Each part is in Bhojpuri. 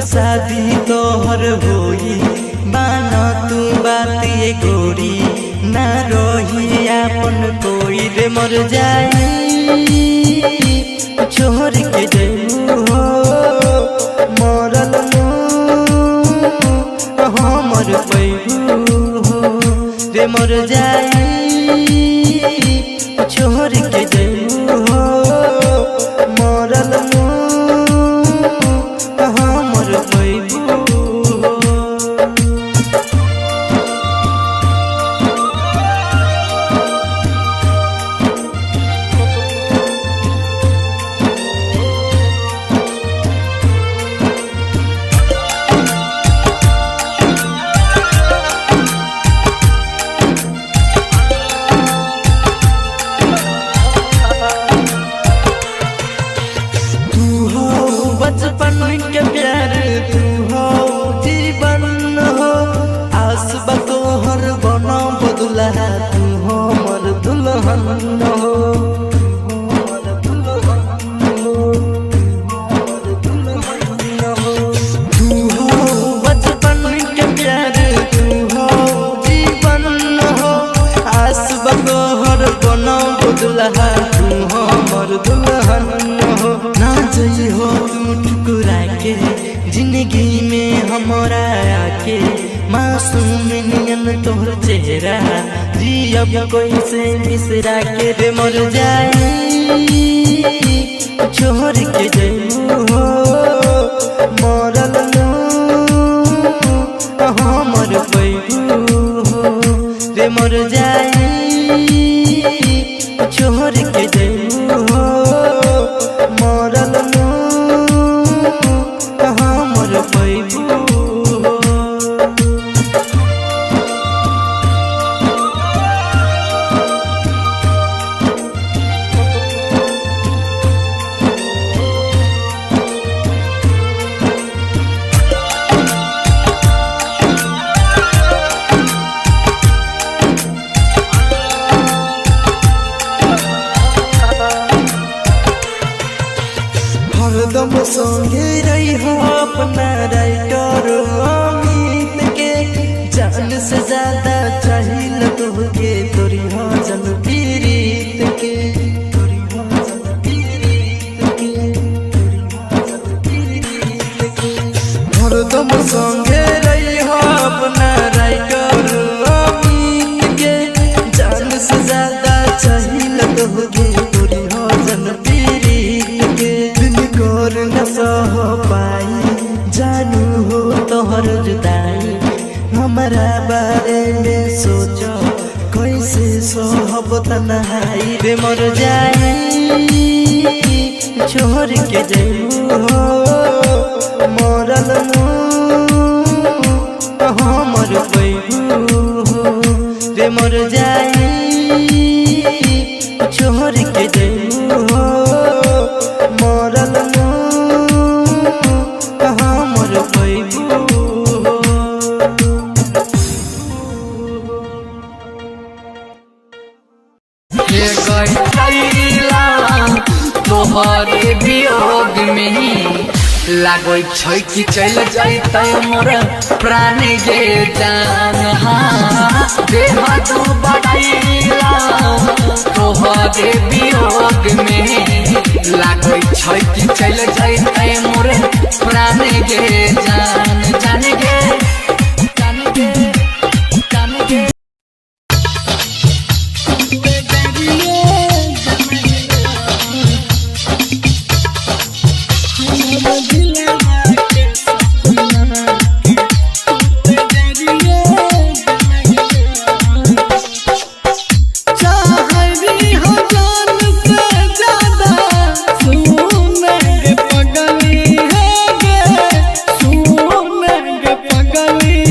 शादी तोहर होई माना तू बात ये गोरी ना रही अपन कोई रे मर जाई छोड़ के जइबू हो मरल हमर पैबू हो रे मर जाई छोड़ के जइबू हो मरल हमर पैबू बचपन के प्यार तू हो जीवन हो आस बतोहर बना बदला तू हो मर दुल्हन हो तू हो बचपन के प्यार तू हो जीवन हो आस बतोहर बना बदला तू हो मर दुल्हन हो ना जई हो ठुकरा के जिंदगी में हमारा आके मासूम नियन तोहर चेहरा जी अब कोई से बिसरा के रे मर जाई छोड़ के जइबू हो मरल हमर पैबू हो रे मर जाई छोड़ के जइबू हो मरल हमर पैबू हरदम संगे रही हो अपना राइटर अमित के जान से ज्यादा चाहिए तुहके तोरी हो जन पीरीत के हरदम संगे रही हो अपना राइटर अमित के जान से ज्यादा चाहिए तुहके तोरी हो जन पीरीत के और न सह पाई जानू हो तोहर जुदाई हमारा बारे में सोचो कैसे सोहब तन्हाई रे मर जाई छोड़ के जइबू हो मरल हमर पैबू हो रे मर जाई छोड़ के जइबू हो मरल हमर पैबू तोहरे वियोग में लागै छै कि चल जैतै मोर प्राण गे जान देह तू बढ़ैला तोहरे वियोग में लागै छै कि चल जैतै मोर प्राण गे जान जान गे जान गे जान गे पगली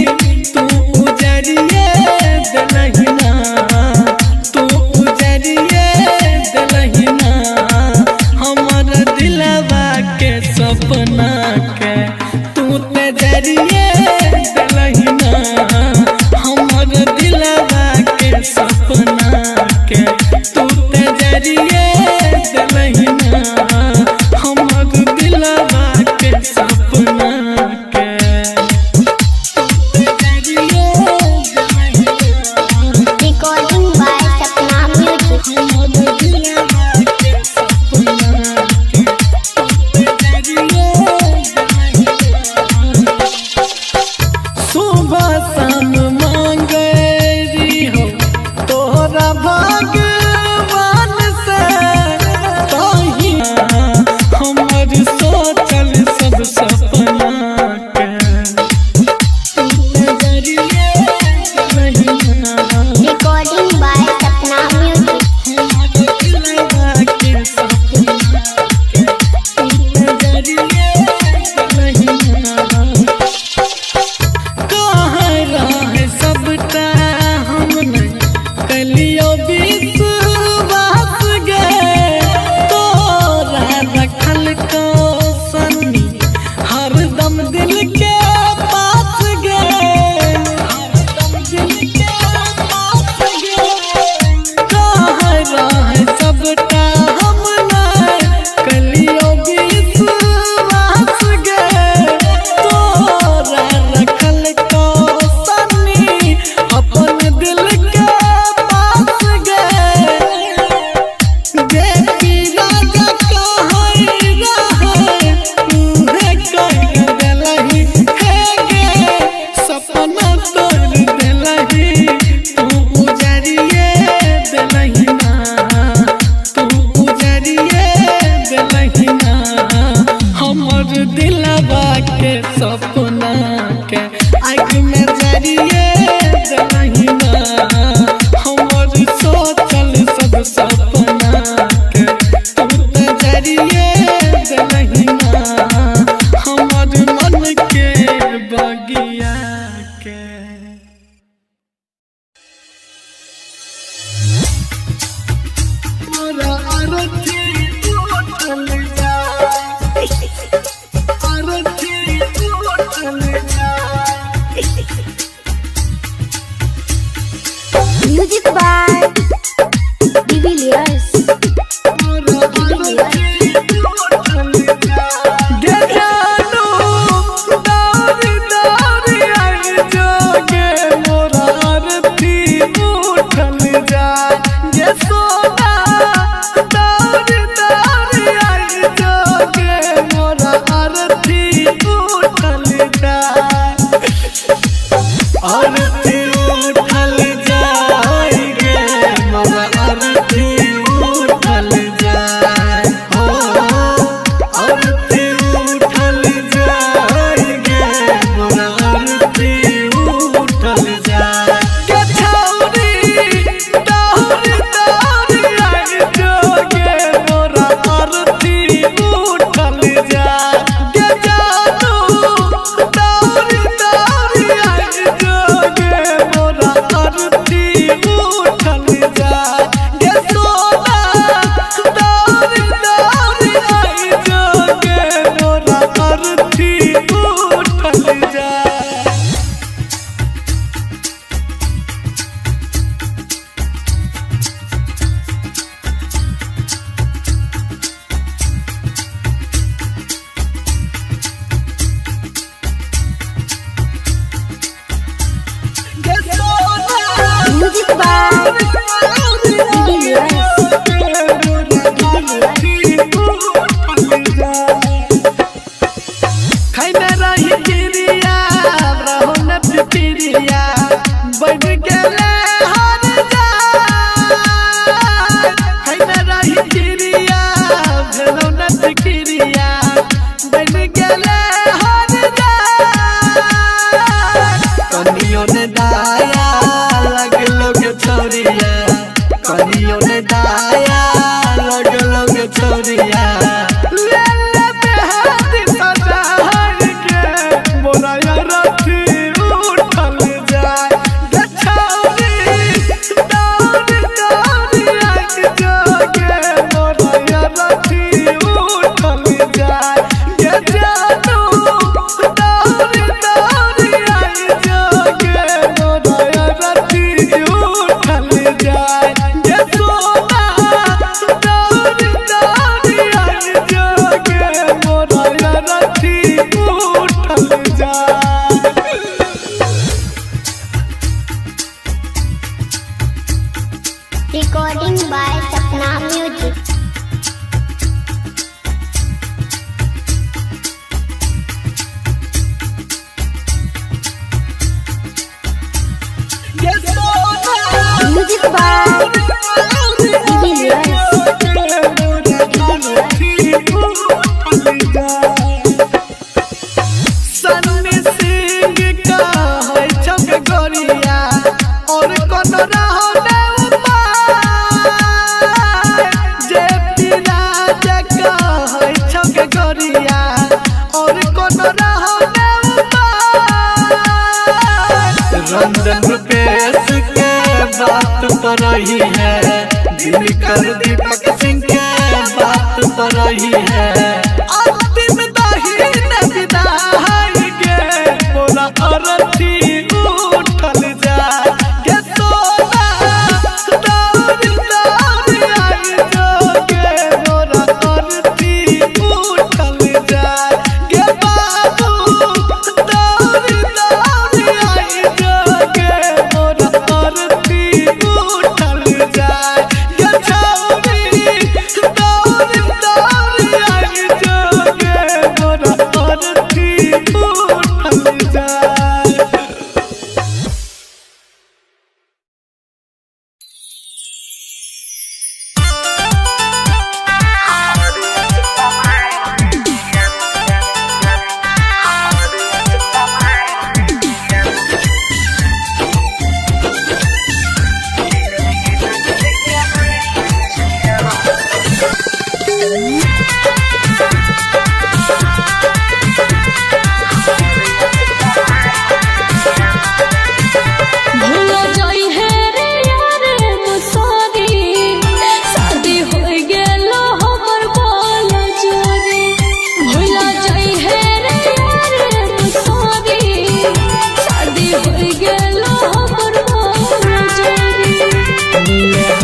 Music by Divilliers. Music by recording by Sapna Music. Music by Divilliers. Ranjan Rupesh के बात पर रही है, दिनकर दीपक सिंह के बात पर रही है। अंतिम दाहिने विदाई गे मोरा अरथी उठल जाए गे सोना दौड़ दौड़ आई जो गे मोरा अरथी उठल जाए गे बाबू दौड़ दौड़ आई जो गे मोरा अरथी उठल जाए गे छौरी दौड़ दौड़ आई जो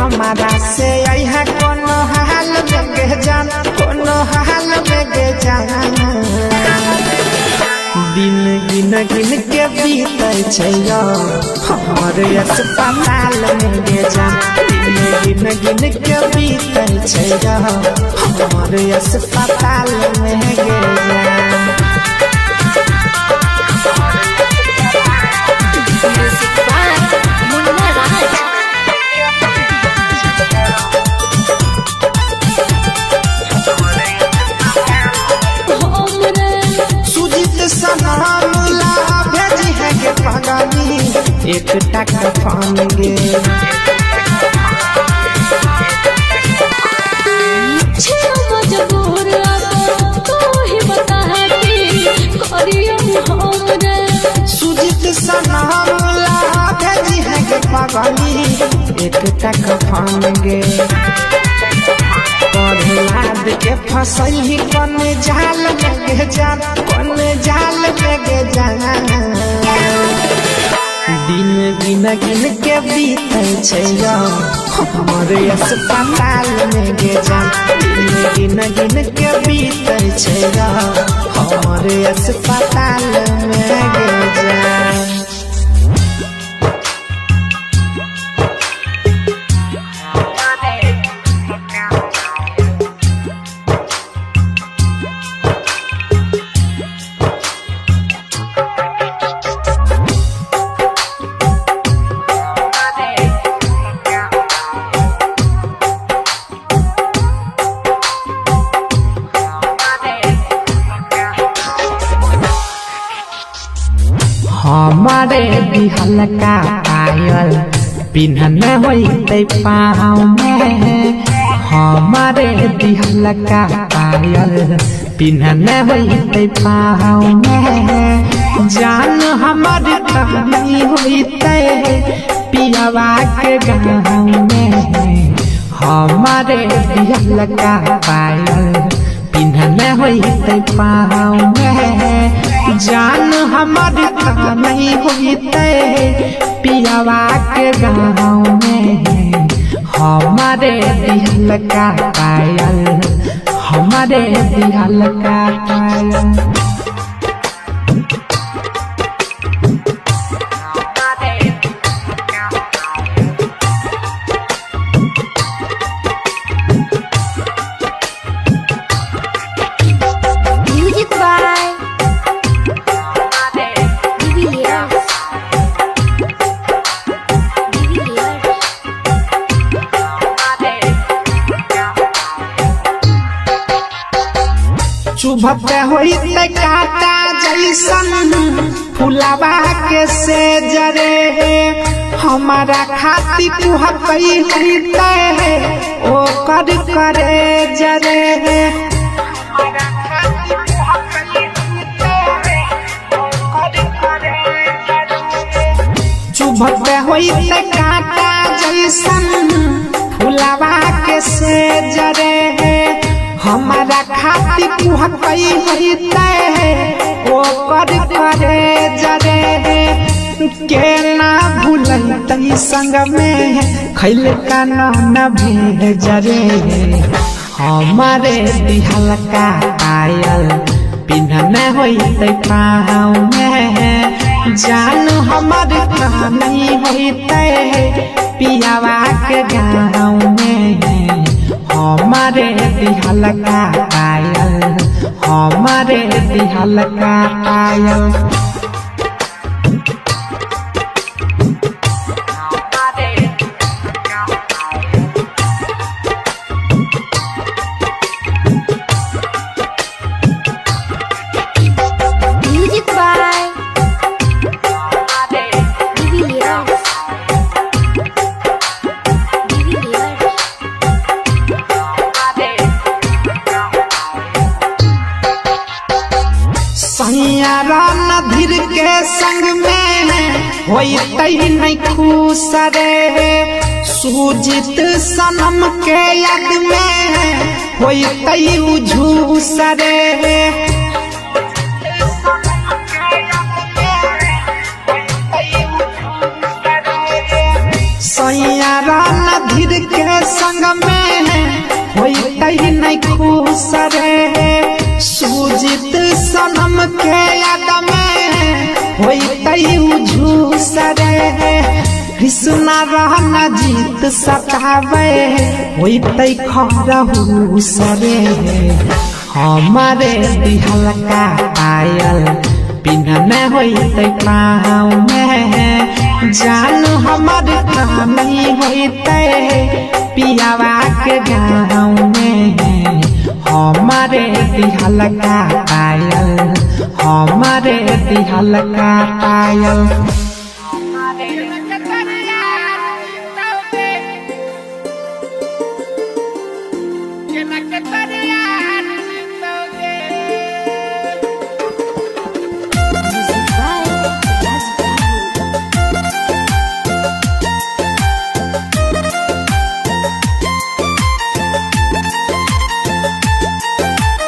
हमारा से यहाँ कोनो हाल में गे जान, कोनो हाल में गे जान। दिन गिन गिन के बीते छै हमर अस्पताल में गे जान। दिन गिन गिन के बीते छै हमर अस्पताल में गे जान। एक टक फान गे मजबूर तो ही बता सुजित सनामुला भेजी है के पागली एक टक फान गे लाद के फसल ही कौन जाल में गे जान, कौन जाल में गे जान। दिन गिन गिन के बीते छै हमर अस्पताल में गे जान। दिन गिन गिन के बीते छै हमर अस्पताल में गे जान। हमारे बिहल का पायल पिन्हन होते पाँव में, हमारे बिहल का पायल पिन्हन होते पाँव में। जान हमार कहानी होते पियावा के गाँव में, हमारे बिहल का पायल पिन्हन होते पाँव में। जान हमार नहीं होते पियावा के गाँव में, हमारे दिल का पायल, हमारे दिल का पायल। चुभते होते काटा जैसन फुलावा के से जरे, हमारा खाती कुहकई होते ओ कर करे जरे। चुभते होते काटा जैसन फुलावा के से जरे, हमारा खाती कुहकई होते ओ कर करे जरे। के ना भूलते संग में खैल का न भेजरे, हमारे दिहल का पायल पिन्हन होते पाँव में। जान हमार कहानी होते पियावा के गाँव में, हमारे दिहल का पायल, हमारे दिहल का पायल। नधीर के संग में होते नहीं खुश रे, सुजित सनम के याद में होते उझूस रे। सैया धीर के संग में होई नहीं खुश रे सुजीत सनम के याद में होई झूस रे कृष्णा रहना जीत सतावे होई खरहू सरे हमारे दिहल का पायल पिन्हने होते पाँव में जानू हमारे नहीं होते पियावा के गाँव में हमारे दिहल का पायल हमारे दिहल का पायल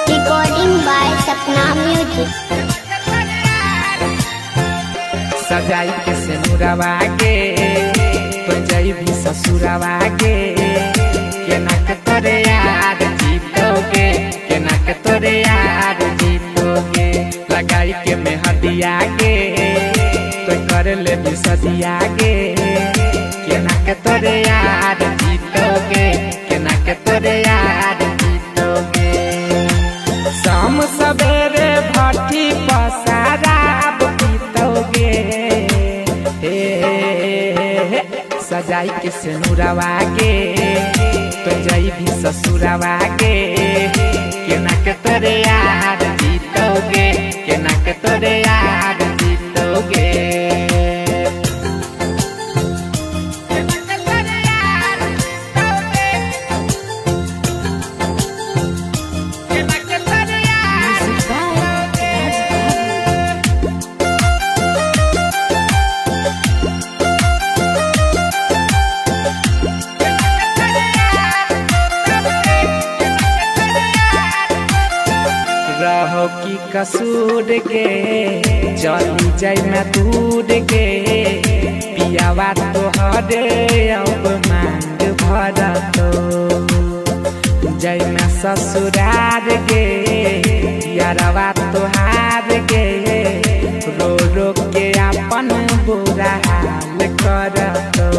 Recording by Sapna Music. सजाई के सिनुरवा के तो जई भी ससुरवा के केना के तोरे यार जीतोगे केना के तोरे यार जीतोगे लगाई के मेहंदिया के तो कर ले भी सदिया के केना के तोरे यार जीतोगे केना के तोरे यार जीतोगे शाम सवेरे भट्टी पसाराब पीतोगे सजाई के सिनुरवा के तो जई भी ससुरवा के केना के तोरे यार जीतोगे केना के तोरे यार जीतोगे रहो की कसूर के चली जाई मैं दूर के पियावा तो हरे अब मांग भर तो जय मैं ससुरार के यारवा तो हार के रो रो के अपन बुरा हाल कर तो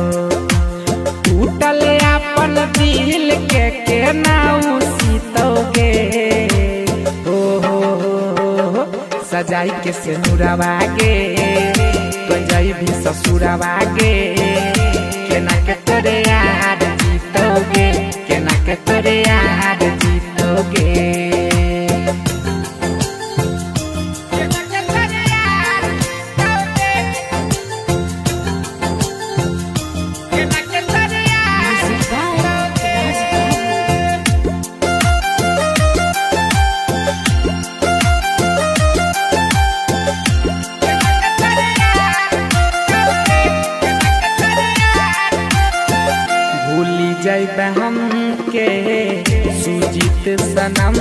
टूटल अपन दिल के नाउ सीतोगे सजाई के सिनुरवा के तो जई भी ससुरवा के केना के तोरे यार जीतोगे केना के तोरे यार जीतोगे जैब हम के सुजीत सनम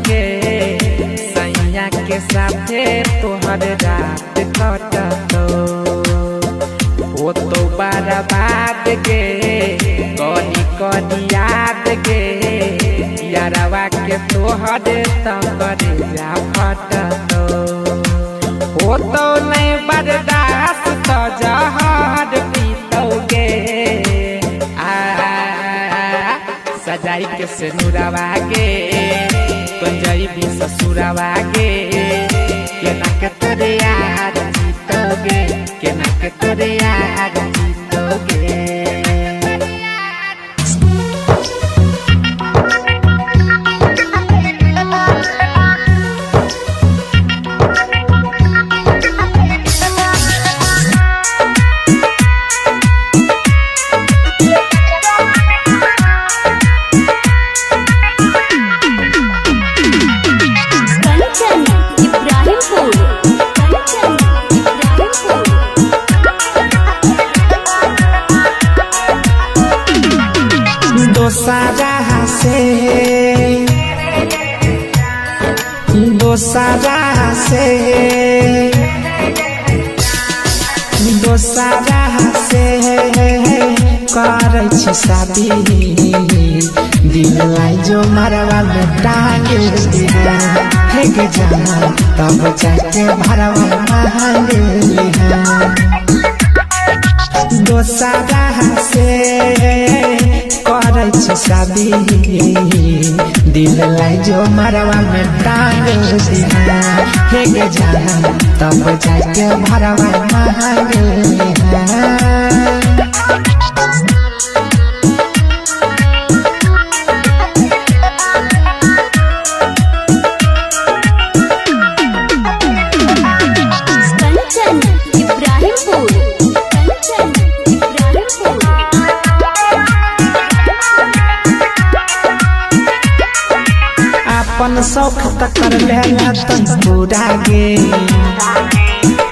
के सैया के साथे तोहर रात कटतो वो तो बर्बाद के कनी कनी याद के यारवा के तोहर तकरे जा फटतो वो तो नहीं बर्दाश्त तो जहर पीतोगे सजाई के सिनुरवा के तो जई भी ससुरवा के केना के तोरे यार जीतोगे केना के तोरे यार जीतोगे दोसारा से करे छी शादी दिल लाई जो मरवा में टांग दिया हे के जाना तब जाके भरवा मांग लिया दोसरा से करे छी शादी दिल लाई जो मरवा में टांग दिया हे के जाना तब जाके भरवा मांग लिया अपन शौक तक कर लेला तन पूरा गे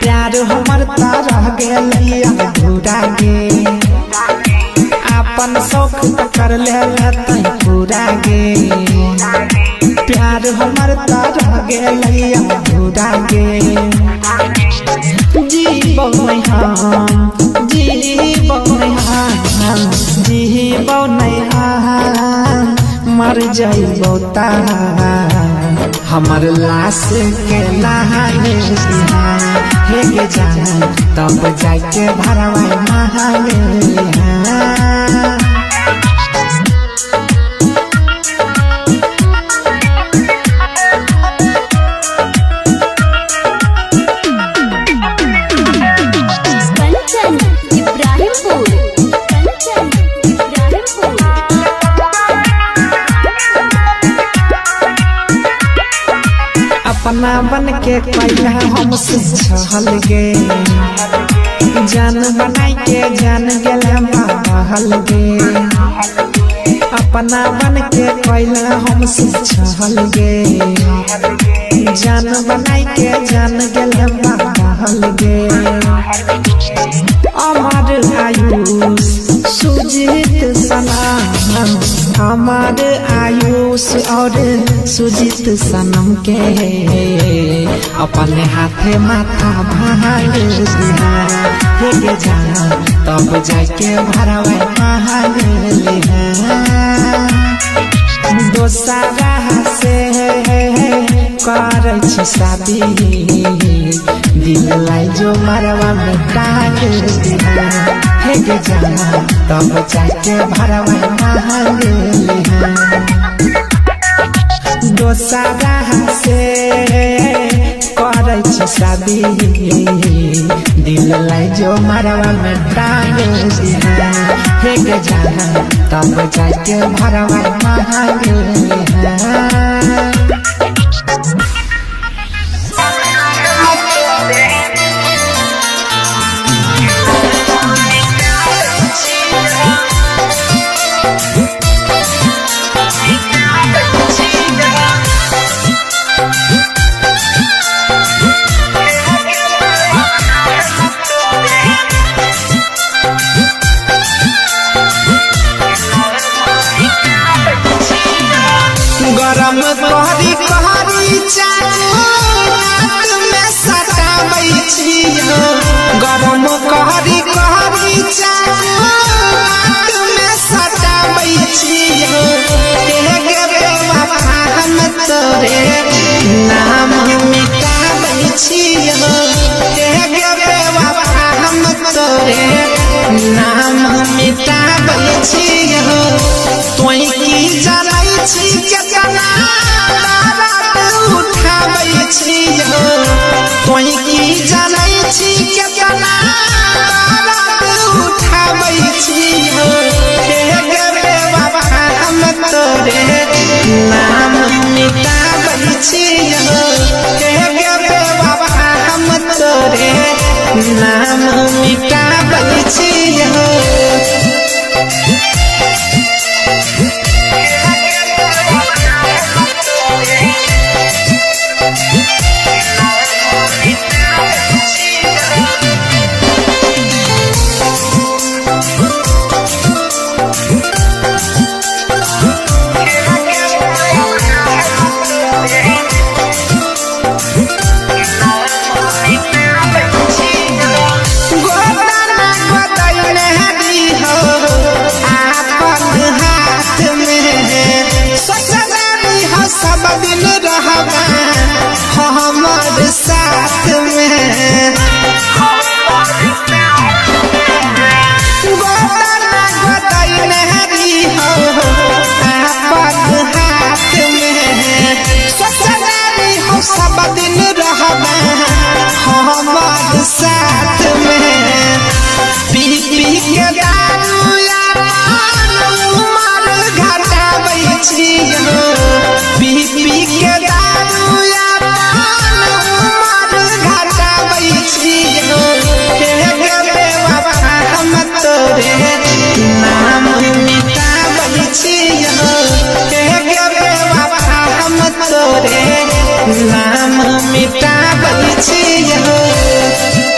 प्यार हमर रह गेल अधूरा गे अपन शौक तक कर लेला तन पूरा गे प्यार हमर रह गेल अधूरा गे जीबो नहीं हम जीबो नहीं हम मर जाइबो ता हमर लाश के नहाने हे के जान तब जाके भरवा नहाने अपना बन के पहला हमसे छल गे जान बनाई के जान गेला बहल गे अपना बन के पहला हमसे छल गे जान बनाई के जान गेला बहल गे अमर आयुष सुजीत सनम हमार आयुष और सुजीत सनम के अपने हाथे माथा भाल दिया हे के जाना तब जाके भरवा भाल लिया दोसरा से करे छी शादी दिल लाई जो मरवा में टांग दिया हे के जाना तब जाके भरवा मांग लिया दोसरा से करे छी शादी दिल लाई जो मरवा में टांग दिया हे के जाना तब जाके भरवा मांग लिया गरम कहरी कहरी चाकू में सटाबै छियो गरम कहरी कहरी चाकू में सटाबै छियो के बेवफा हम तोरे नाम मिटाबै छियो के बेवफा हम तोरे नाम मिटाबै छियो तोई की जानै छी केतना बात उठाबै छियो तोई की जानै छी केतना बात उठाबै छियो के बेवफा हम तोरे नाम मिटाबै छियो के बेवफा हम तोरे नाम मिटाबै छियो गोदान छियो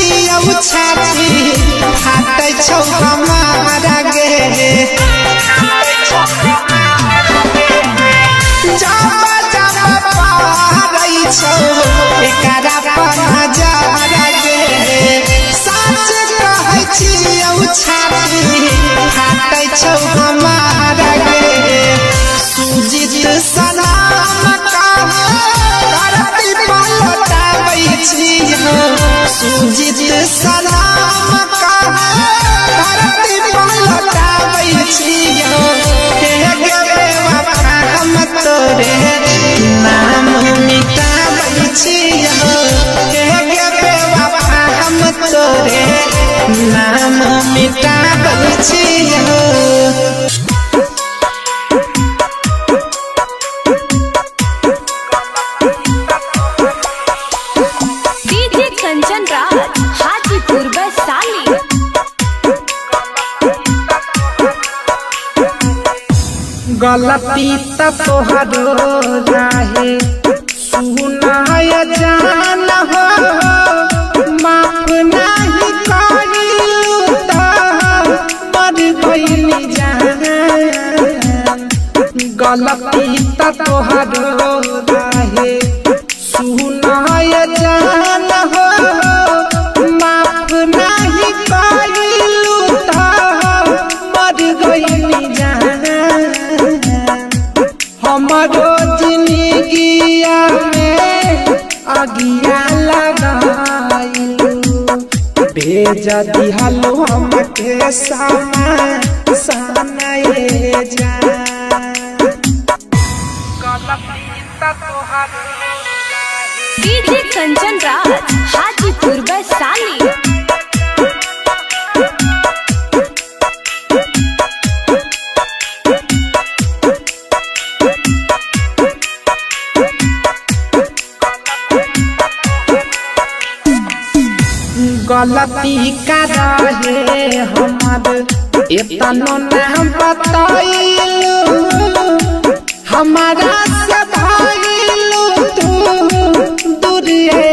छाती फाटै छौ हमारा गे जाबा जाबा पारै छौ एकरा पर नजर गे सच कहै छियौ छाती फाटै छौ हमारा गे सुजित सलाम करती पलटाबै छियौ सुजित सलाम करती पलटाबै छियौ हे गे बेवफा हम तोरे नाम मिटाबै छियौ हे गे बेवफा हम तोरे नाम मिटाबै छियौ गलती त तोहरो रहे सुनाय जान हो माफ नहीं करिलू त मर गइली जान गलती त तोहरो रहे सुनाय जान हो माफ नहीं करिलू त मर गइली जान हमारो जिंदगिया में अगिया लगाइलू भेज दिहलो हमके सनाए जा डीजे कंचन राज हाजीपुर वैशाली गलती का रहे हमर एतनो नाम बताइलू हमारा से भाइलू तू दूरिए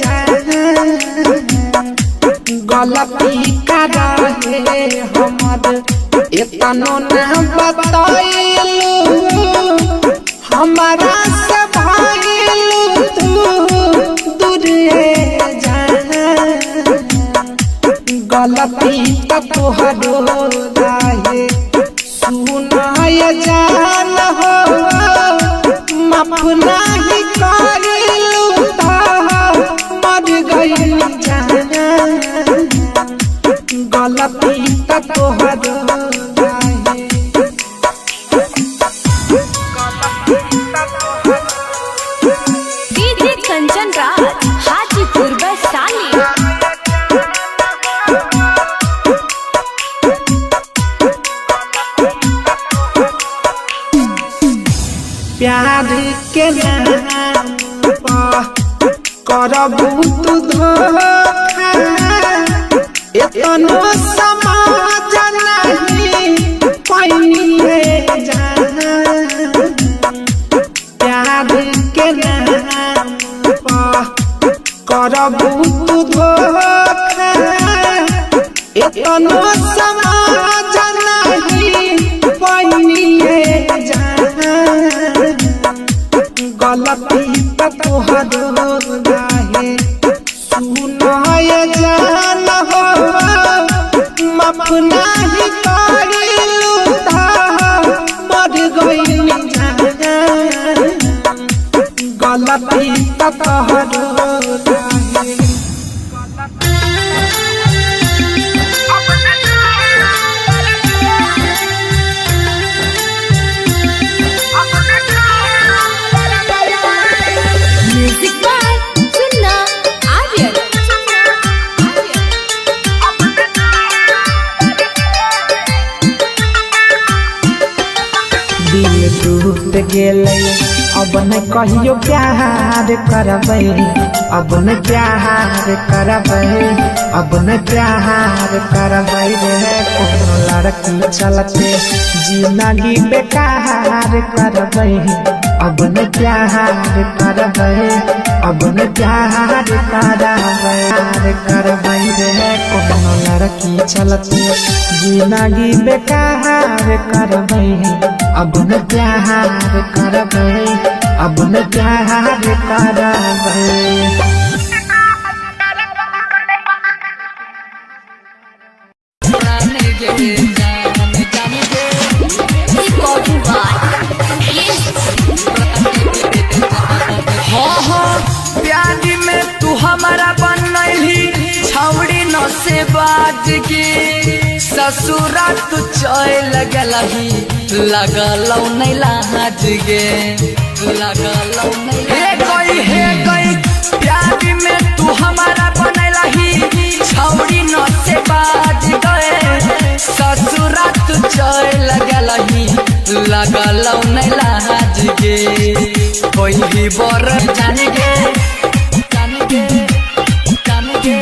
जा गलती का रहे हमर एतनो नाम बताइलू हमारा से भाइलू तू दूरिए जा गलती त तोहरो रहे सुनाय जान हो माफ नहीं करिलू त मर गइली जान गलती त तोहरो रहे डीजे कंचन राज हाजीपुर वैशाली प्यार के नाम पर करबू तू धोखा एतनो समाज नहीं पाइए जाना प्यार के नाम पर करबू तू धोखा एतनो समाज नहीं पाइए जाना गलती त तोहरो रहे सुनाय जान हो माफ नहीं करिलू त मर गइली जान गलती त तोहरो रहे I'm अब न कहियो प्यार करबै अब न प्यार करबै अब न प्यार करबै रे कोनो लड़की चलते जिंदगी बेकार करबै अब न प्यार करबै अब न प्यार करबै रे कोनो लड़की चलते जिंदगी बेकार करबै अब न प्यार करबै अब न प्यार करबै प्यारी में तू हमारा बनैली छौड़ी न से बाज के ससुरा तू चल गलही लगलौ नहीं लाज गे लगलौ नहीं हे गई प्यारी में तू हमारा बनैलही छौड़ी न से बाज गए ससुरा तू चल गलही लगलौ नहीं लाज गे कोई बर जान गे प्राण गे जान गे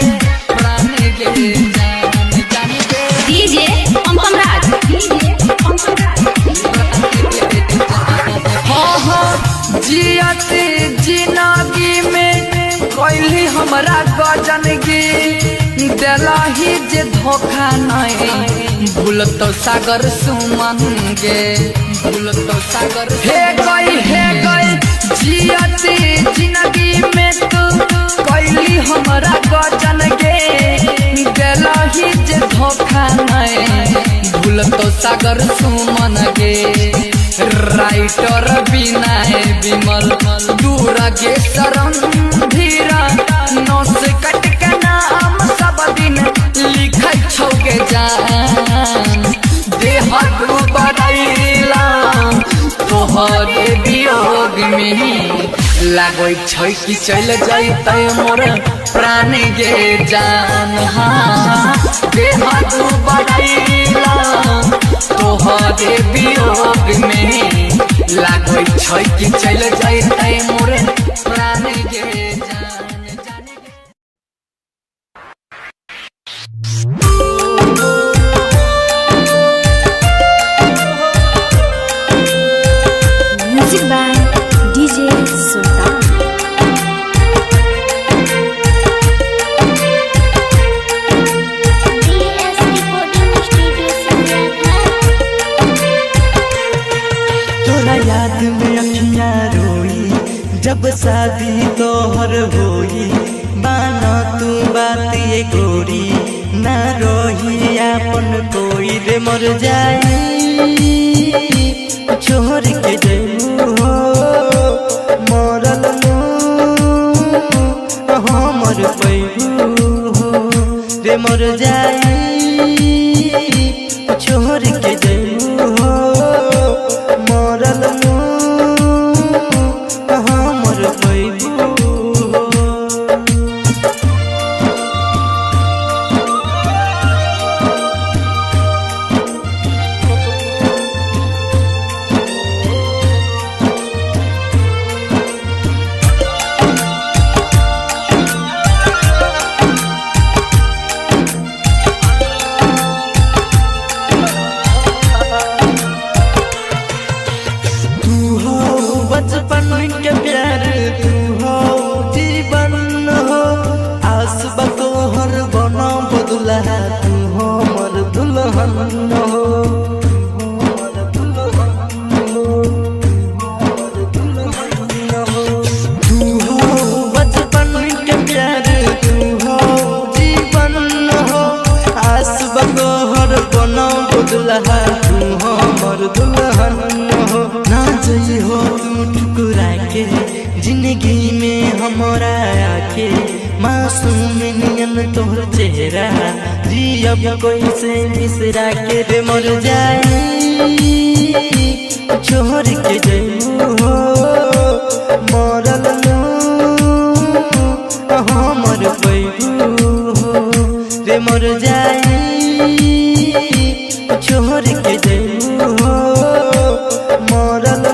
डीजे पंकमराज जियत जिंदगी में कोई हमरा गजन गे दिलही जे धोखा नहीं भूलतो सागर सुमन गे भूलतो सागर हे गई जियत जिंदगी में तू कोई हमरा गजन गे दिलही जे धोखा नहीं भूलतो सागर सुमन गे राइटर बिना विमल दूर गे शरण धीरा नस कट के नाम सब दिन लिखै छौ गे जान देह तू बदैला तोहरे वियोग में लागै छै कि चल जैतै मोर प्राण गे जान देह तू बदैला तोहरे वियोग में लागै छै कि चल जैतै मोर प्राण गे जान म्यूजिक बाय डीजे सुल्तान DS Recording Studio Singapore. तोरा याद में अखियां रोई जब शादी तोहर होई माना तू बात ये गोरी ना रोही अपन कोई रे मर जाई छोड़ के जइबू हो मरल हमर पैबू हो रे मर जाई छोड़ के जइबू हो मरल हमर पैबू हो बचपन के प्यार तू हो जीवन हो आस बतोहर बना बदुल्हा तू हो मर दुल्हन हो तू हो बचपन के प्यार तू हो जीवन हो आस बतोहर बना बदुल्हा तू हो मर दुल्हन हो ना जई हो तू ठुकरा के जिंदगी में हमारा आके मासूम नियन तोहर चेहरा जियब कोई से बिसरा के रे मर जाई छोड़ के जइबू हो मरल हमर पैबू हो रे मर जाई छोड़ के जइबू हो मरल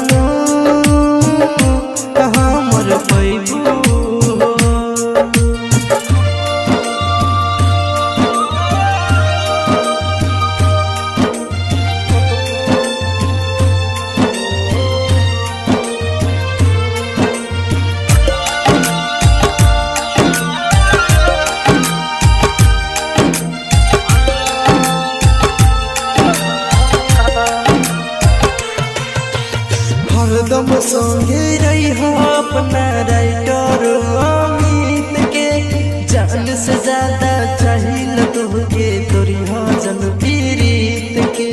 से ज्यादा चाहिल तुहके तोरी हो जन पीरीत के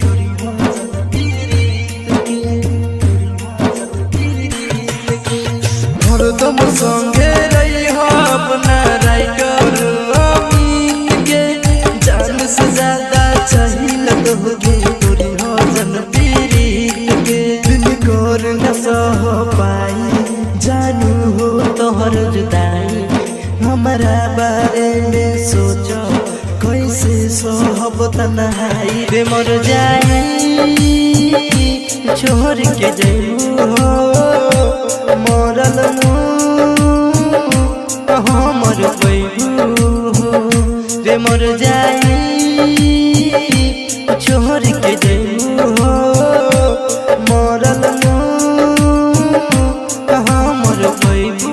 तोरी हो जन पीरीत के तोरी हो जन पीरीत के हरदम संगे रही हो अपना राइटर अमित के जान से ज्यादा चाहिल तुहके तोरी हो जन पीरीत के दिल कर न सह पाई जानू हो तोहर जुदाई हमारा बारे में सोचो कैसे सोहब तन्हाई रे मर जाई छोड़ के जइबू हो मरल हमर पैबू हो रे मर जाई छोड़ के जइबू हो मरल हमर पैबू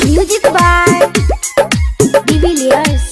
म्यूजिक बाय डिविलियर्स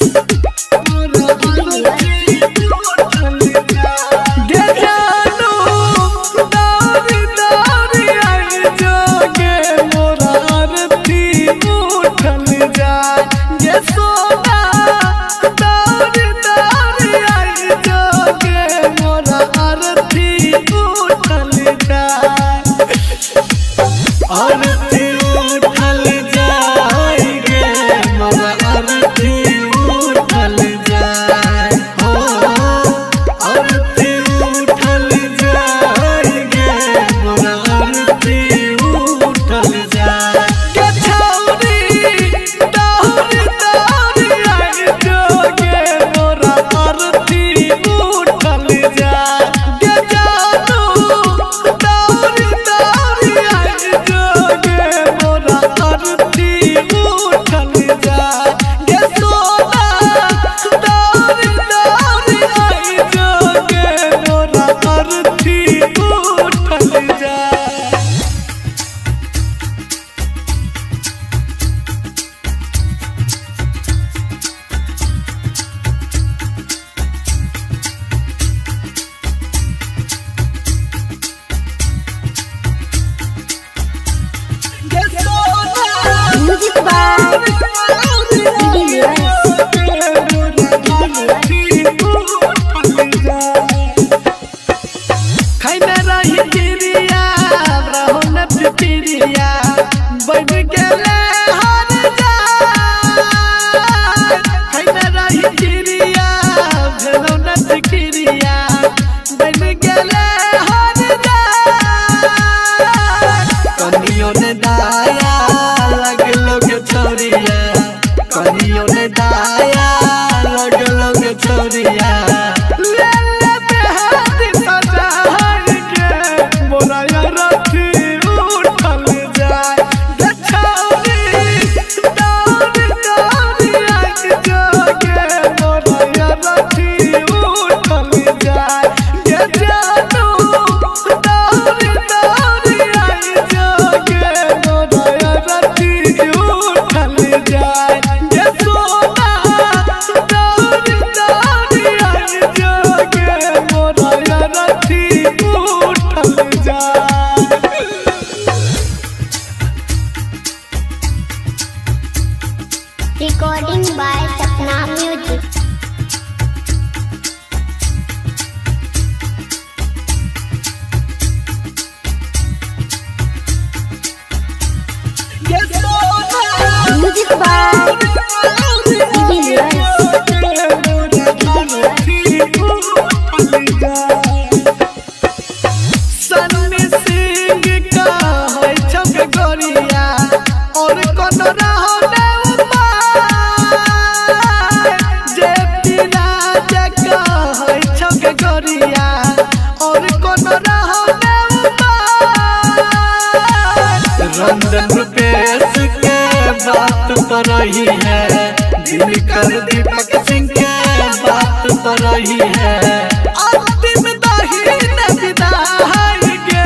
music by recording by Sapna music music by Sunny Singh का है छक गोरिया और कौन रहने जे राज का है छक गोरिया और कौन रहने रंजन रुपेश के बात पर रही है दिनकर दीपक सिंह के बात पर रही है अंतिम दाही ने विदाई के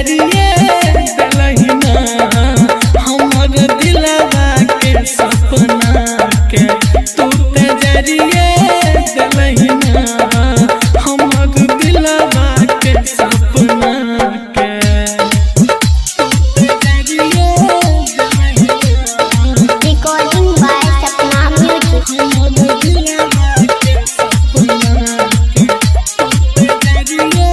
जरिए दिलहिना हमर दिलवा के सपना के तू ते जरिए दिलहिना हमर दिलवा के सपना के तू ते जरिए Recording by Sapna Music. हमर दिलवा के सपना के तू ते जरिए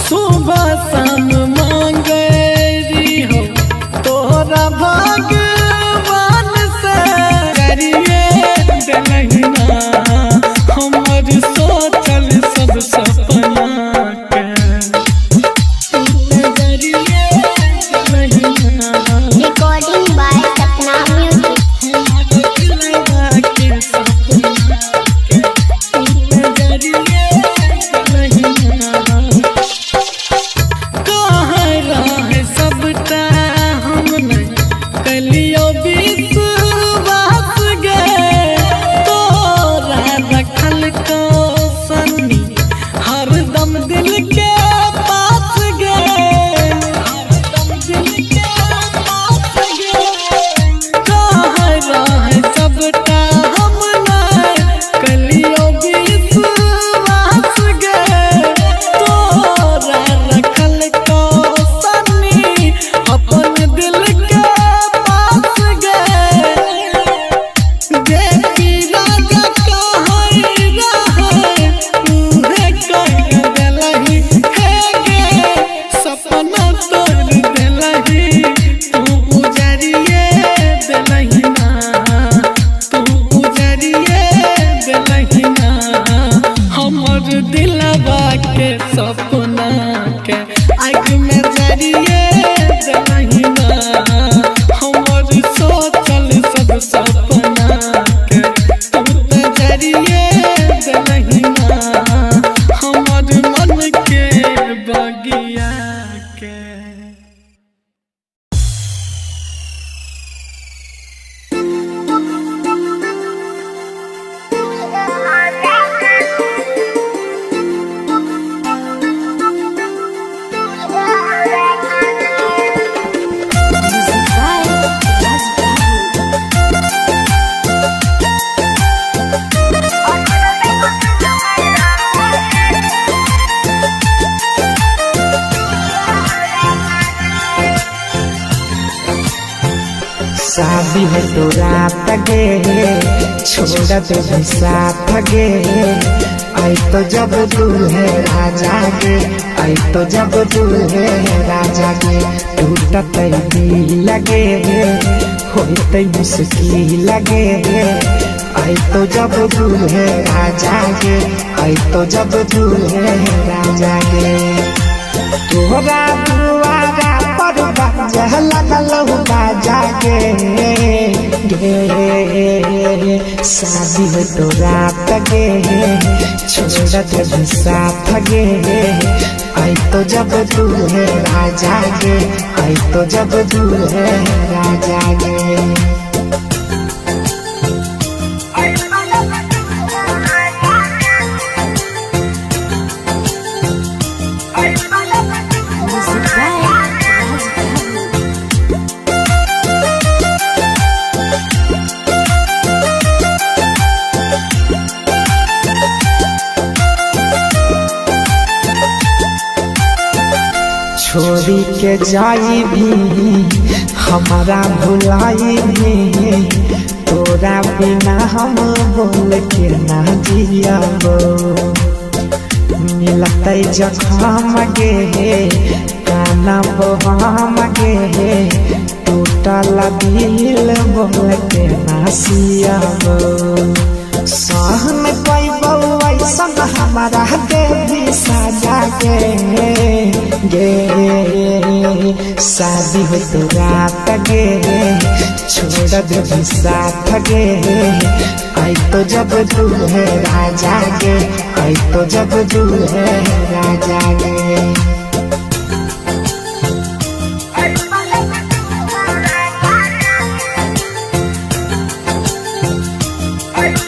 सुबह शाम मांगरी हो तोरा भगवान से करिए दिलहिना हमर सोचल सब सपना के करिए दिलहिना Recording by Sapna Music. हमर दिलवा के सपना के करिए दिलहिना कहाँ रहे सबटा हमने कलियो विश्वास गे तोरा रखल को सन्नी हरदम दिल के पास गे हरदम दिल के पास गे कहाँ रहे सबटा हमने कलियो विश्वास गे तोरा रखल को सन्नी अपन दिल के पास गए देखी राजा कहै रहे मुहे कह देलही हे गे सपना तोड़ देलही तू उजरिए देलहिना तू उजरिए देलहिना हमर दिलवा के सपना के आँख में जरिए देलहिना हमर सोचल सब सपना के तू ते जरिए देलहिना हमर मन के बगिया के Music by Raj Babu. शादी है तो रात गे छोड़ दे भी साथ गे आई तो जब दूल्हे राजा गे आई तो जब दूल्हे राजा गे टूटत दिल लगे होते मुश्किल लगे आई तो जब दूल्हे राजा गे आई तो जब दूल्हे राजा गे तोहरा दुआरा पर बाजा लगल बाजा गे शादी है तो रात गे छोड़त भी साथ गे आई तो जब दूल्हे राजा गे आई तो जब दूल्हे राजा गे Music by Raj Babu. छोड़ी के जाई भी हमारा भुलाई भी तोरा बिना हम बोल के ना जियाबो मिलते जखम गे काना बहम गे टूटल दिल बोल के ना सियाबो सहन पैबो ऐसन हमारा देवी साजा गे शादी हो तो रात गे छोड़ देवी साथ गे आई तो जब दूल्हे राजा गे आई तो जब दूल्हे राजा गे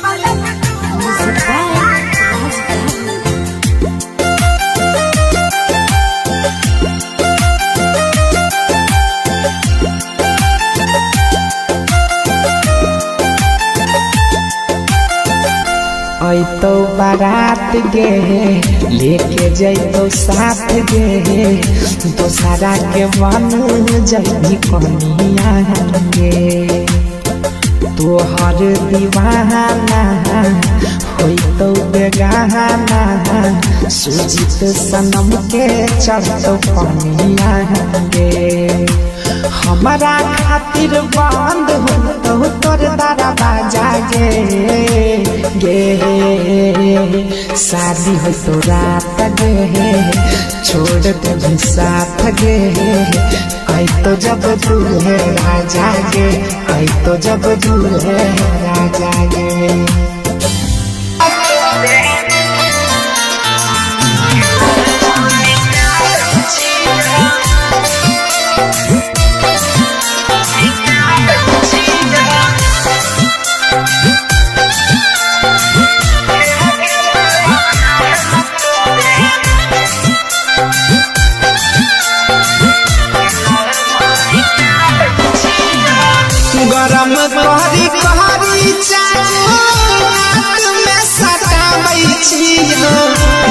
Music by Raj Babu. बारात गे लेके जइतो साथ गे दोसरा के बन जइनी कनिया गे तोहर दीवाना होई तो बेगाना सुजित सनम के चलतो कनिया गे हमारा खातिर बंद हो तोर दरवाजा गे शादी हो तो रात गे छोड़ दे साथ गे आई तो जब दूर है राजा गे आई तो जब दूर है राजा गे गरम कहरी कहरी चाट में सटाबै छियो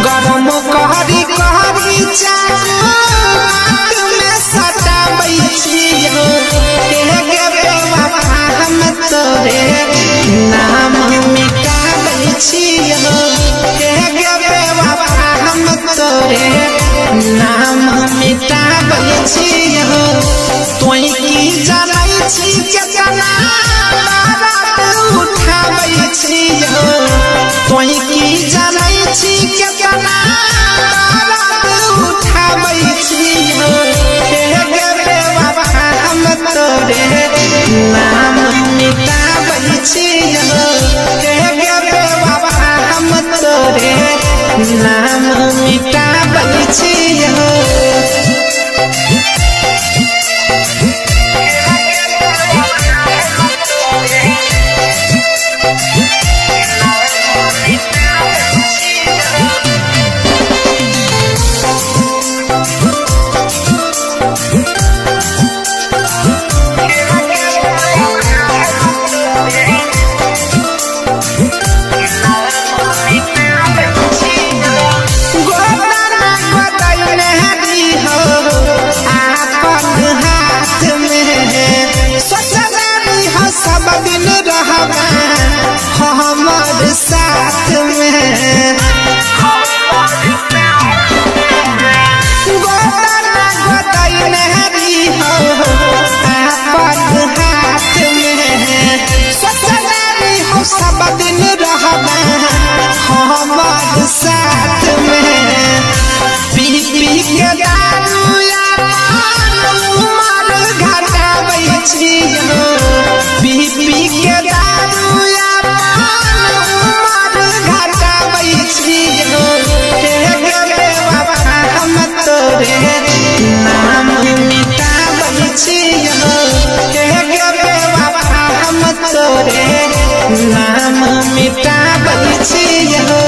गरम कहरी कहरी चाट में सटाबै छियो के बेवफा हम तोरे नाम मिटाबै छियो के बेवफा हम तोरे नाम मिटाबै छियो तोई की जानै छी केतना बारात उठाबै छियो तोई की जानै छी केतना बारात उठाबै छियो के बेवफा हम तोरे नाम मिटाबै छियो के बेवफा हम तोरे नाम मिटाबै छियो हमारे साथ में गोदाना गोदाई नहरी हो आपन हाथ में सोचनारी हो सब दिन रहना हमारे साथ में पी पी के दारू यार उमर घटाबै छियो पी पी के दारू यार उमर घटाबै छियो के बेवफा हम तोरे नाम मिटाबै छियो के बेवफा हम तोरे नाम मिटाबै छियो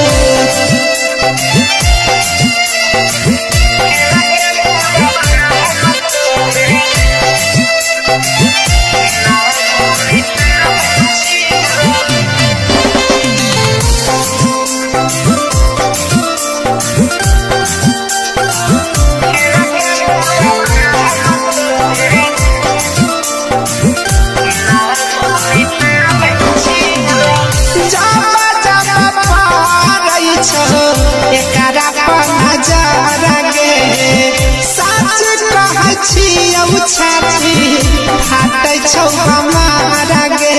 छाती फाटै छौ हमारा गे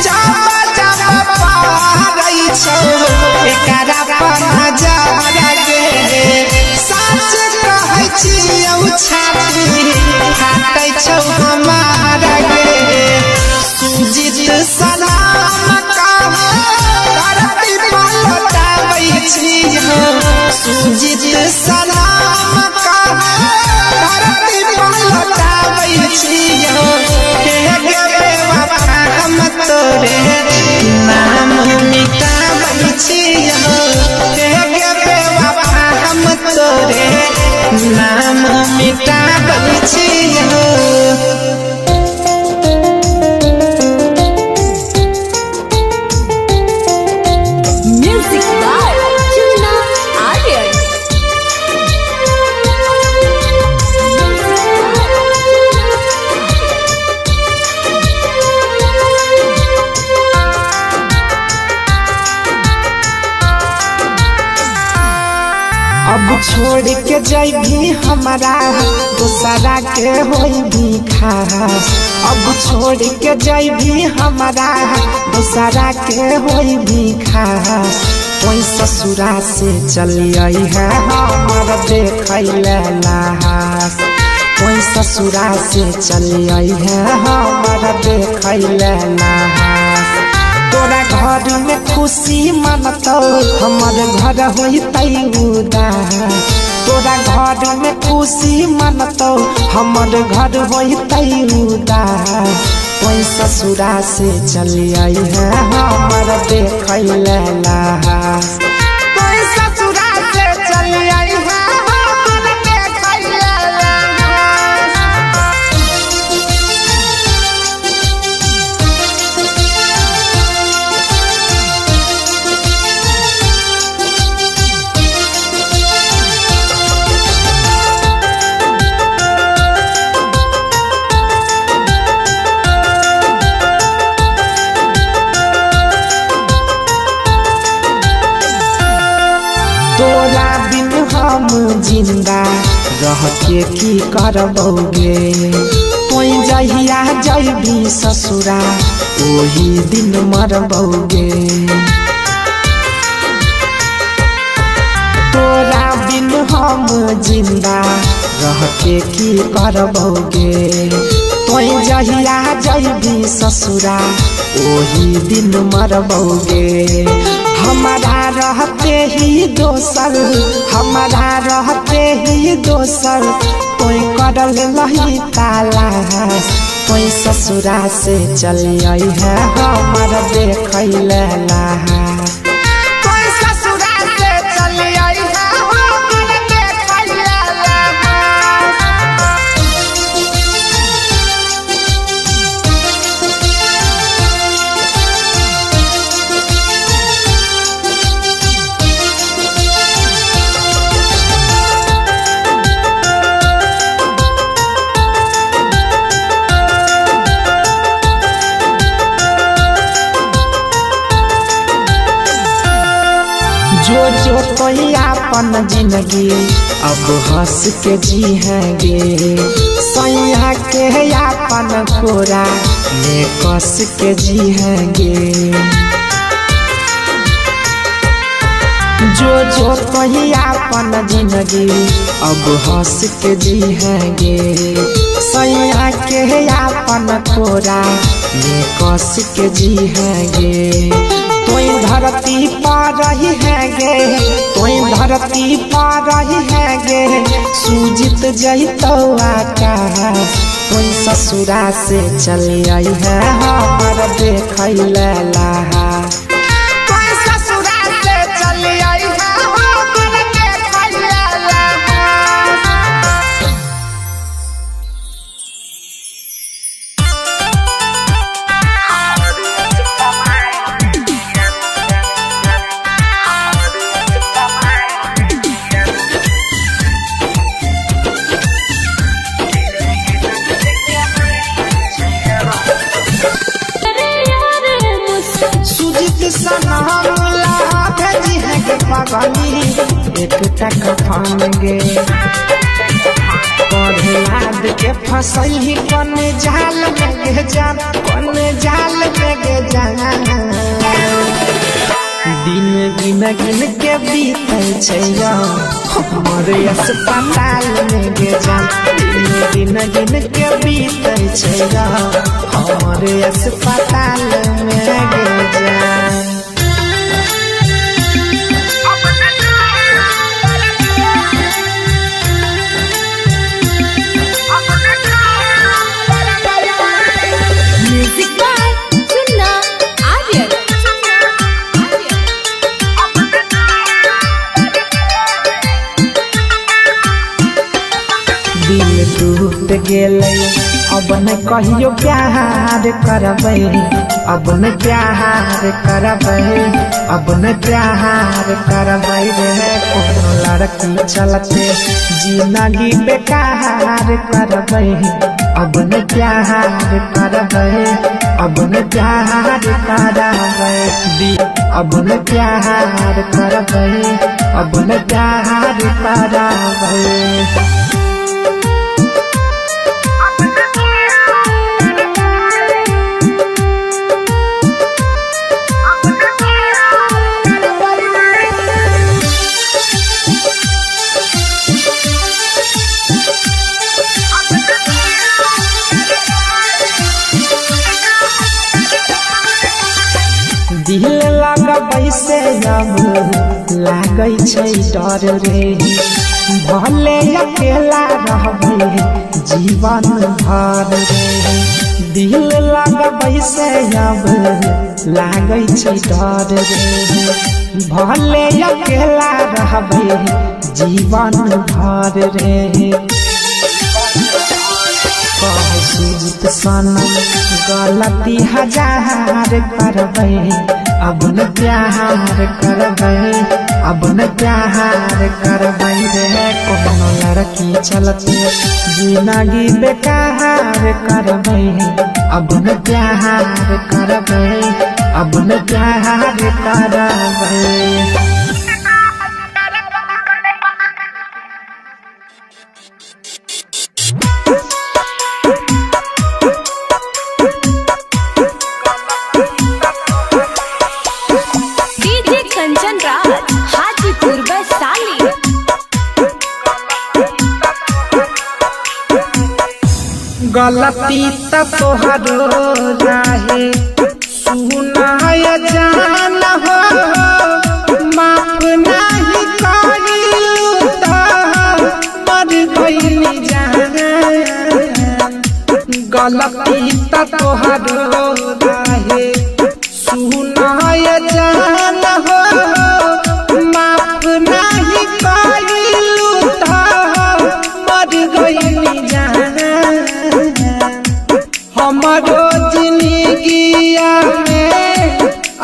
जाबा जाबा पारै छौ एकरा पर नजर गे सच कहै छियौ छाती फाटै छौ हमारा गे सुजित सलाम धरती पर लौटाबै छियौ सुजित सलाम धरती पर लौटाबै छियौ के बेवफा हम तोरे नाम मिटाबै छियौ के बेवफा हम तोरे नाम मिटाबै छियौ। छोड़ के जैभी हमारा दूसरा के होई भी खास। अब छोड़ के जैभी हमारा दूसरा के होई भी खास। कोई ससुरा से चली आई है हमर देखैले लास। कोई ससुरा से चली आई है हमर देखैले लास। तोरा घर में खुशी मनतो हमर घर होइतै उदास। तोरा घर में खुशी मनतो हमर घर होइतै उदास। कोई ससुरा से चली आई है हमर देखैले लास। कोई ससुरा से चली आई है हमर देखैले लास। तोरा बिन हम जिंदा रह के की करबोगे। तोई जहिया जैभी ससुरा ओही दिन मरबोगे। तोरा बिन हम जिंदा रह के की करबोगे। तोई जहिया जैभी ससुरा ओही दिन मरबोगे। हमारा रहते ही दोसर हमारा रहते ही दोसर कोई करल नहीं तालाश। कोई ससुरा से चली आई है हमर देखैले लास। कोई ससुरा से चली आई है हमर देखैले लास। जो कोई अपन जिंदगी अब हंस के जिएंगे। सैया के अपन कोरा में कस के जिएंगे। जो कोई अपन जिंदगी अब हंस के जिएंगे। सैया के अपन कोरा में कस के जिएंगे। कोई धरती पर रही है गे कोई धरती पर रही है गे। सूजित जइतो आकाश। कोई ससुरा से चली आई है हमर देखैले लास। कोई ससुरा से चली आई है हमर देखैले लास। एक टक फानगे लाद के फसई कौन जाल में गे जान कौन जाल में गे जान। दिन गिन गिन के बीते छै हमर अस्पताल में गे जान। दिन गिन गिन के बीते छै हमर अस्पताल में गे जान। टूट गेलै अब न कहियो प्यार करबै। अब न प्यार करबै अब न प्यार करबै रे। कोनो लड़की चलते जिंदगी बेकार करबै। अब न प्यार करबै अब न प्यार करबै। अब न प्यार करबै अब न प्यार कराबै दिल लगबै से अब लागै छै डर रे भले अकेला रहबै जीवन भर रे दिल लगबै से अब लागै छै डर रे भले अकेला रहबै जीवन भर रे सुजित सनम गलती हजार करबै अब न प्यार करबै अब न प्यार करबै रे कोनो लड़की चलते जिंदगी बेकार करबै अब न प्यार करबै अब न प्यार करबै गलती त तोहरो रहे सुनाय जान हो माफ नहीं करिलू त मर गइली जान गलती त तोहरो रहे सुनाय जान हो माफ नहीं करिलू त मर गइली जान हमारो जिंदगिया में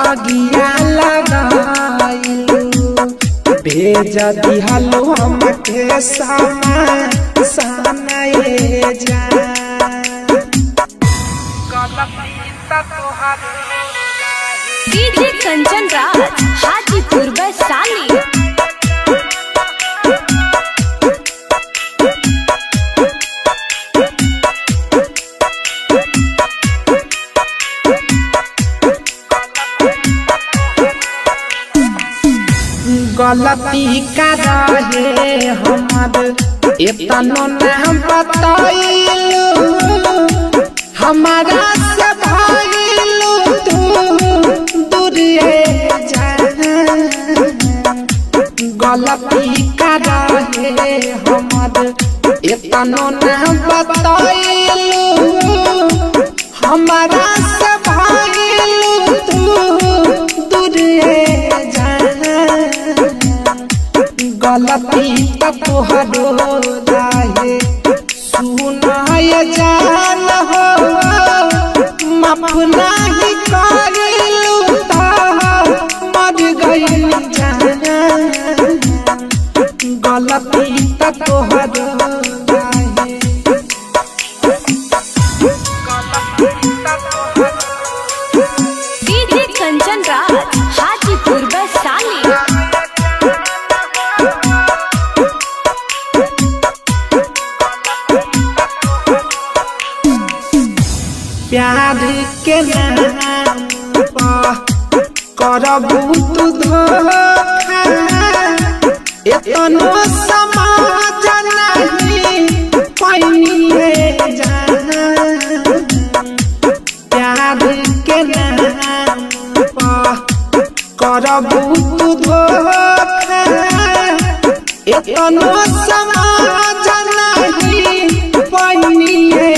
अगिया लगाइलू भेज दिहलो हमके सनाए जा डीजे कंचन राज हाजीपुर वैशाली गलती कर रहे हमर इतनो न बताइलू हमारा से भाइलू तू दूरिए जान गलती कर रहे हमर इतनो न बताइलू हमारा से भाइलू तू दूरिए गलती त तोहरो रहे सुनाय जान हो माफ नहीं करिलू त मर गइली जान गलती त तोहरो रहे डीजे कंचन राज हाजीपुर वैशाली प्यार के नाम पर करबू तू धोखा एतनो समाज नहीं पैनिए जान प्यार के नाम पर करबू तू धोखा एतनो समाज नहीं पैनिए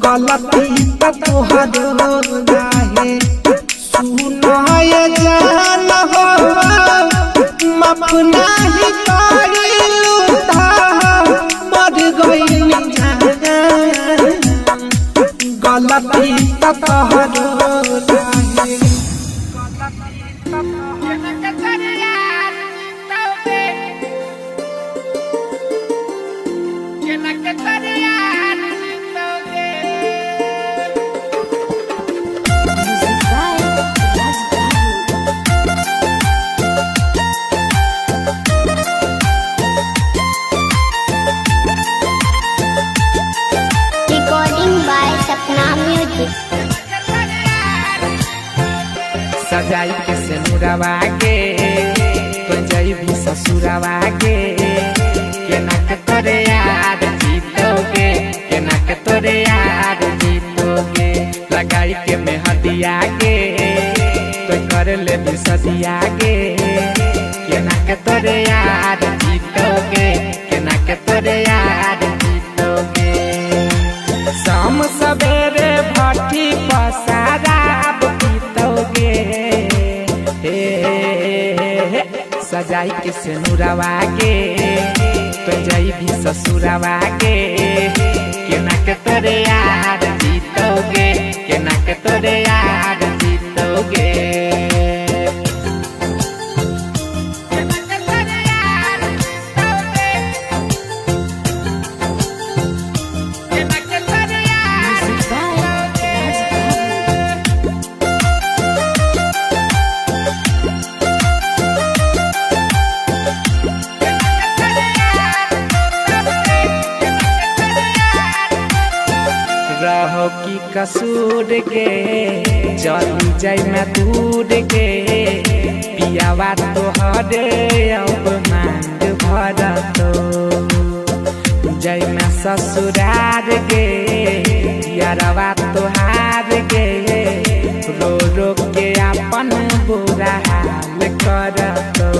गलती त तोहरो रहे सुनाय जान हो माफ नहीं करिलू त मर गइली जान गलती त तोहरो रहे म्यूजिक सजाई के सिनुरवा के तो जइबी ससुरवा के केना के तोरे यार जीतोगे, केना के तोरे यार जीतोगे। लगाई के मेहंदिया के तो कर ले सदिया के केना के तोरे यार जीतोगे, केना के तोरे यार जीतोगे। शाम सवेरे भट्टी पर शराब पीतोगे, सजाई के सिनुरवा के तो जइबी ससुरवा के केना के तोरे यार जीतोगे, केना के तोरे यार जीतोगे। रहो की कसूर के जली जाय मैं दूर के पियावा तोहरे अब मांग भरतो। जय मैं ससुरार के यारवा तोहार के रो रो के अपन बुरा हाल करतो।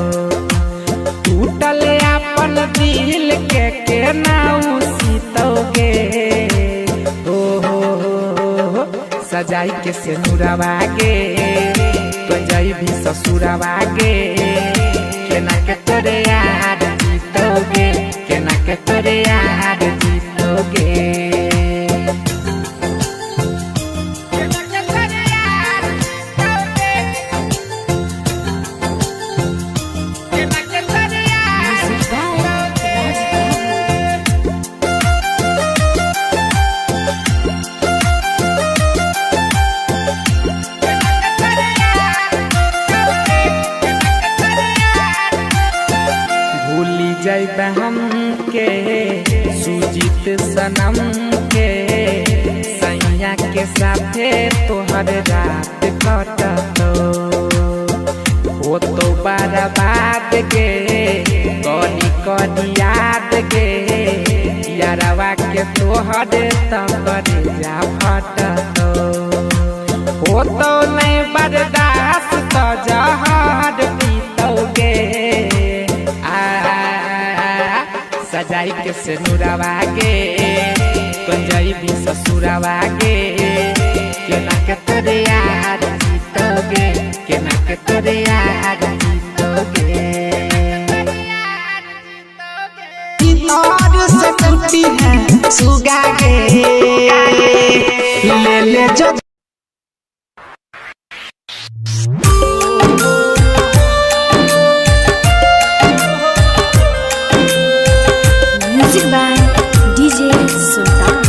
टूटल अपन दिल के नाउ सीतोगे, सजाई के सिनुरवा के तो जइबी ससुरवा के केना के तोरे यार जीतोगे, केना के तोरे यार जीतोगे। जइबे हम के सुजीत सनम के सैया के साथे तोहर रात कटतो। ओ तो बर्बाद के कनी कनी याद के यारवा के तोहर तकर जा फटतो। ओ तो नहीं बर्दाश्त तो जहर पीतोगे, सजाई के सिनुरवा के तो जइबी ससुरवा के केना के तोरे यार जीतोगे, केना के तोरे यार जीतोगे। और से टूटी है सुगा के ले ले जो म्यूजिक बाय डीजे सुल्तान।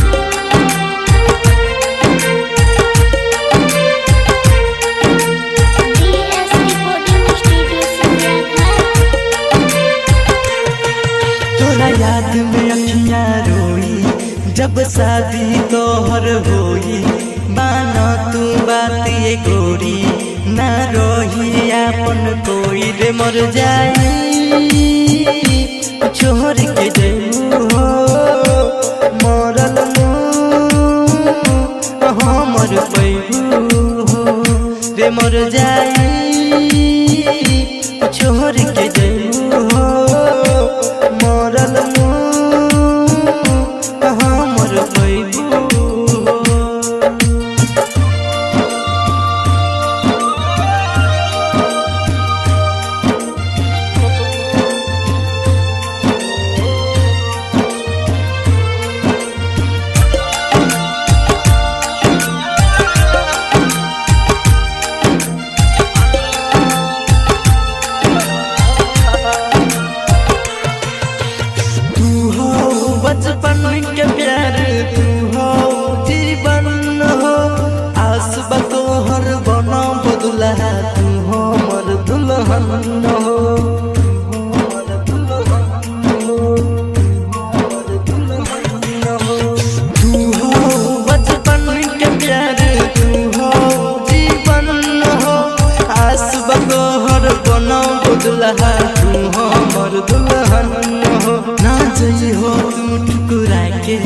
DS Recording Studio Singapore। तोरा याद में अखियां रोई जब शादी तोहर होई। मानो तू बात ये गोरी ना रोही अपन कोई रे मर जाई छोड़ के जइबू हो मरल हमर पैबू हो रे मर जाई छोड़ के जइबू हो मरल हमर पैबू हो। बचपन के प्यार तू हो जीवन हो आस बतोहर बना बदला तू हो मर दुल्हन हो। तू हो बचपन के प्यार तू हो जीवन हो दुल्हा तू हमर दुल्हन हो ना जई हो तू ठुकरा के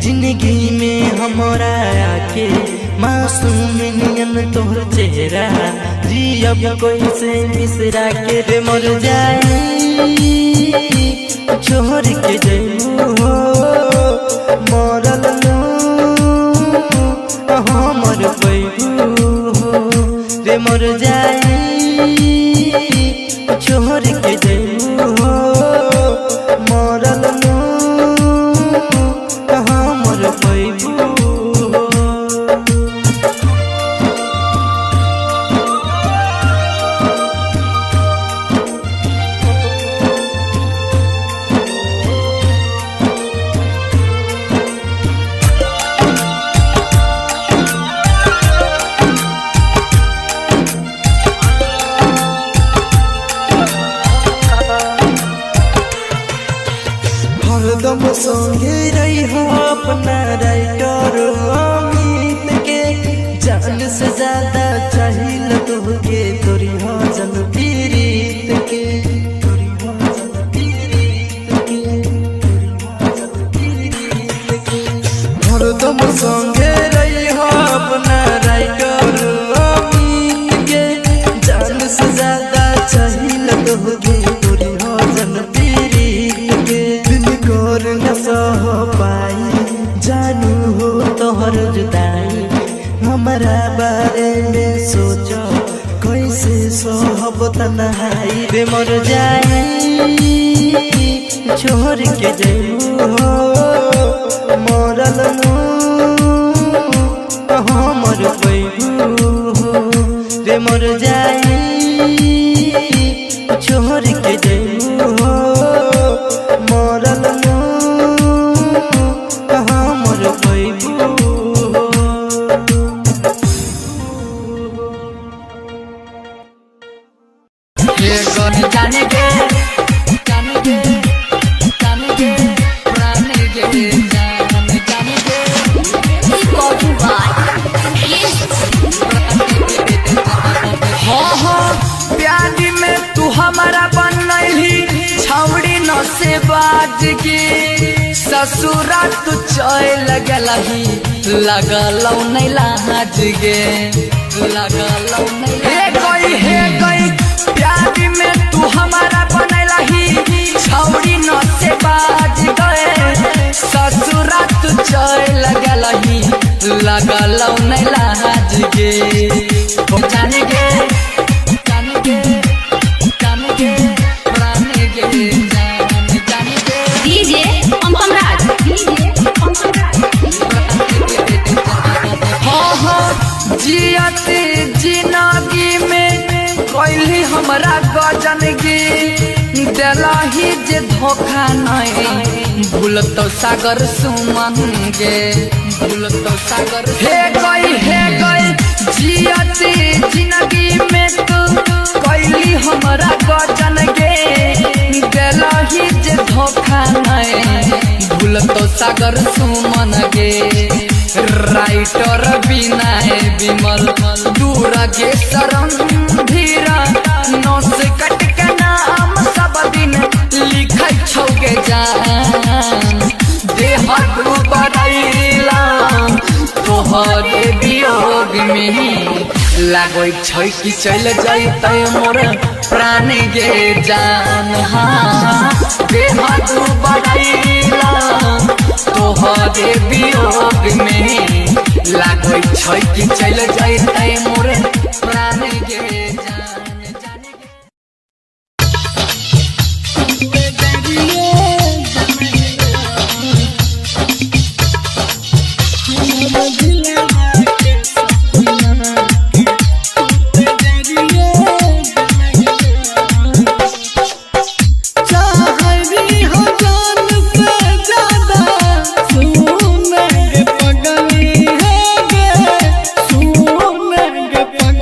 जिंदगी में हमारा आके मासूम नियन तोहर चेहरा जियब कोई से मिसरा के रे मर जाई छोड़ के जइबू हो मरल हमर पैबू हो रे मर जाई छोड़ के जइबू हो मरल हमर पैबू हरदम संगे रही हो अपना राइटर अमित के जान से ज्यादा चाहिल तुहके तोरी हो जन पीरीत के हरदम संगे रही हो अपना राइटर अमित के जान से ज्यादा चाहिल तुहके तोरी हो जन न सह पाई जानू हो तोहर जुदाई हमारा बारे में सोचो कैसे सहब तन्हाई रे मर जाई छोड़ के जइबू हो मरल हमर पैबू हो रे मर जाई छोड़ के जइबू हो मरल हमर पैबू जाने के पुराने के जाने के प्यारी में तू हमारा बनैली छौड़ी न से बाज के ससुरा तू चल लगलही लगलौ नहीं लाज गे लगलौ नहीं हे गई प्यारी में तू हमारा बनैलही छौड़ी न से बाज गए ससुरा तू चल लगलही लगलौ नहीं लाज गे जाने गे डीजे पंपम राज जियते जिंदगी में कैली हमरा गजनगी दिलही जे धोखा नहीं भूलतो सागर सुमंगे भूलतो सागर हे गई जियते जिंदगी में तू कैली हमरा गजनगी दिलही जे धोखा नहीं भूलतो सागर सुमन गे राइटर बिना विमल दूर के शरण धीरा नौस कट के नाम सब दिन लिखै छौ के जान देह डूबैला तोहरे वियोग में लागै छै कि चल जैतै मोर प्राण गे जान देह डूबैला तोहरे वियोग में लागै छै कि चल जैतै मोर प्राण गे जान जाने पगली है गे सुन गे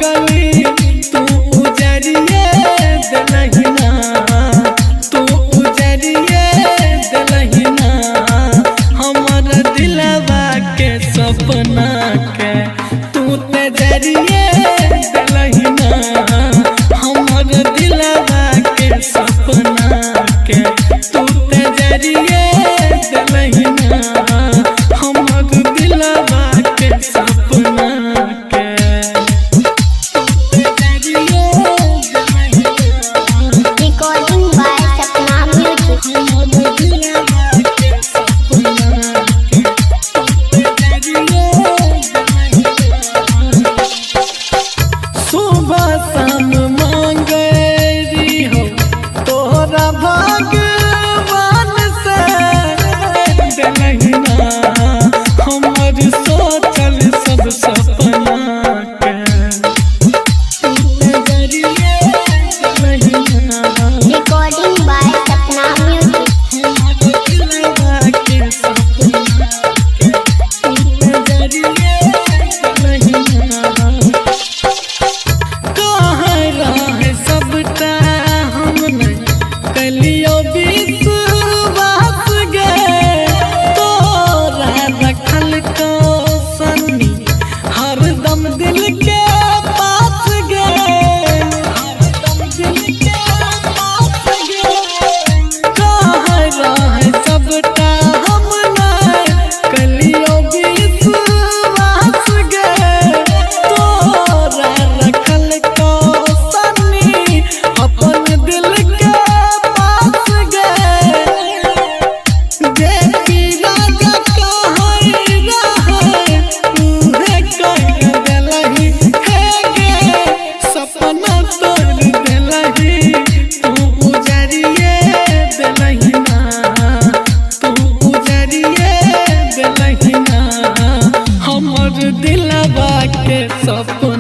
दिलहिना हमर दिलवा के सपना